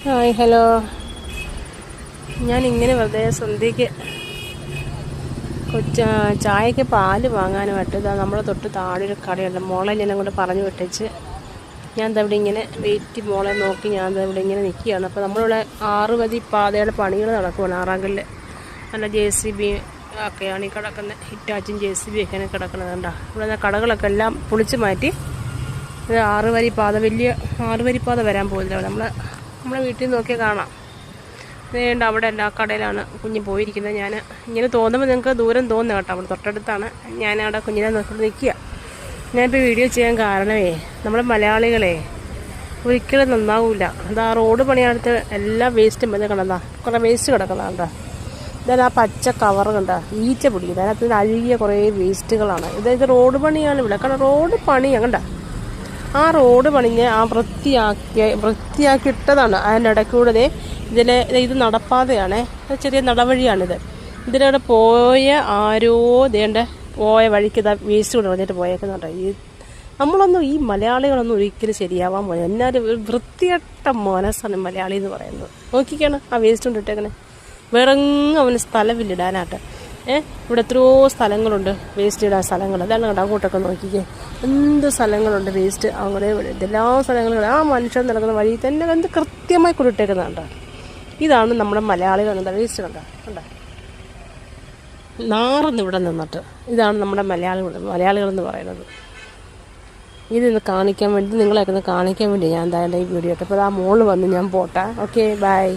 Hi hello. ഞാനിങ്ങനെ വെറുതെ സന്ധ്യയ്ക്ക് ചായക്ക് പാല് വാങ്ങാനുമായിട്ട് ഇതാ നമ്മളെ തൊട്ട് താഴെ ഒരു കടയുണ്ട്. മോളെ ഞാൻ അങ്ങോട്ട് പറഞ്ഞു വിട്ടേച്ച് ഞാൻ ഇവിടെ ഇങ്ങനെ വെയിറ്റ് മോളെ നോക്കി ഞാൻ ഇവിടെ ഇങ്ങനെ നിൽക്കുകയാണ്. അപ്പോൾ നമ്മളിവിടെ 6 വരി പാതയുടെ പണികൾ നടക്കുവാണ്. ആറാങ്കല്ല് നല്ല JCB ഒക്കെയാണ് ഈ കിടക്കുന്നത്. ഹിറ്റാച്ചും JCB ഒക്കെയാണ് കിടക്കുന്നത്. കണ്ടോ ഇവിടെ കടകളൊക്കെ എല്ലാം പൊളിച്ച് മാറ്റി. ഇത് 6 വരി പാത, വലിയ 6 വരി പാത വരാൻ പോകുന്നില്ല. നമ്മളെ വീട്ടിൽ നിന്ന് നോക്കിയാൽ കാണാം. വേണ്ട അവിടെ എല്ലാ കടയിലാണ് കുഞ്ഞ് പോയിരിക്കുന്നത്. ഞാൻ ഇങ്ങനെ തോന്നുമ്പോൾ നിങ്ങൾക്ക് ദൂരം തോന്നുന്നു കേട്ടോ. അവിടെ തൊട്ടടുത്താണ്. ഞാനവിടെ കുഞ്ഞിനെ നോക്കി നിൽക്കുക. ഞാനിപ്പോൾ വീഡിയോ ചെയ്യാൻ കാരണമേ നമ്മുടെ മലയാളികളെ ഒരിക്കലും നന്നാവില്ല. അതാ റോഡ് പണിയടുത്ത് എല്ലാ വേസ്റ്റും വന്ന് കിടന്നാ കുറേ വേസ്റ്റ് കിടക്കുന്നതാണ്ടോ. ഇതാ പച്ച കവർ കണ്ട ഈച്ച പിടിക്കുന്നത്. അതിനകത്ത് അഴുകിയ കുറേ വേസ്റ്റുകളാണ്. ഇത് റോഡ് പണിയാണ് ഇവിടെ. കാരണം റോഡ് പണിയാണ് കണ്ട. ആ റോഡ് പണിഞ്ഞ് ആ വൃത്തിയാക്കിയിട്ടതാണ്. അതിൻ്റെ ഇടയ്ക്കൂടെ ഇത് നടപ്പാതെയാണ്. ചെറിയ നടവഴിയാണിത്. ഇതിലൂടെ പോയ ആരോ പോയ വഴിക്ക് ഇതാ വേസ്റ്റ് കൊണ്ട് വന്നിട്ട് പോയേക്കുന്നുണ്ട്. നമ്മളൊന്നും ഈ മലയാളികളൊന്നും ഒരിക്കലും ശരിയാവാൻ പോയി. എന്നാലും വൃത്തികെട്ട മനസ്സാണ് മലയാളി എന്ന് പറയുന്നത്. നോക്കിക്കാണ് ആ വേസ്റ്റ് കൊണ്ടിട്ടേക്കണേ. വേറെങ്ങും അവന് സ്ഥലമില്ലിടാനായിട്ട്. ഇവിടെ എത്രയോ സ്ഥലങ്ങളുണ്ട് വേസ്റ്റ് ഇടാൻ സ്ഥലങ്ങൾ. അതാണ് കേട്ടോ. അങ്ങോട്ടൊക്കെ നോക്കിക്കേ എന്ത് സ്ഥലങ്ങളുണ്ട് വേസ്റ്റ്. അങ്ങനെ എല്ലാ സ്ഥലങ്ങളും ആ മനുഷ്യൻ നടക്കുന്ന വഴി തന്നെ എന്ത് കൃത്യമായി കൊണ്ടിട്ടേക്കുന്നുണ്ട്. ഇതാണ് നമ്മുടെ മലയാളികൾ. എന്താ വേസ്റ്റ് കണ്ടോ നാറന്ന് ഇവിടെ നിന്നിട്ട്. ഇതാണ് നമ്മുടെ മലയാളികളെന്ന് പറയുന്നത്. ഇതൊന്ന് കാണിക്കാൻ വേണ്ടി, നിങ്ങളെയൊക്കെ ഒന്ന് കാണിക്കാൻ വേണ്ടി ഞാൻ എന്തായാലും ഈ വീഡിയോ ഇട്ടപ്പോൾ ആ മോള് വന്ന് ഞാൻ പോട്ടെ. Okay bye.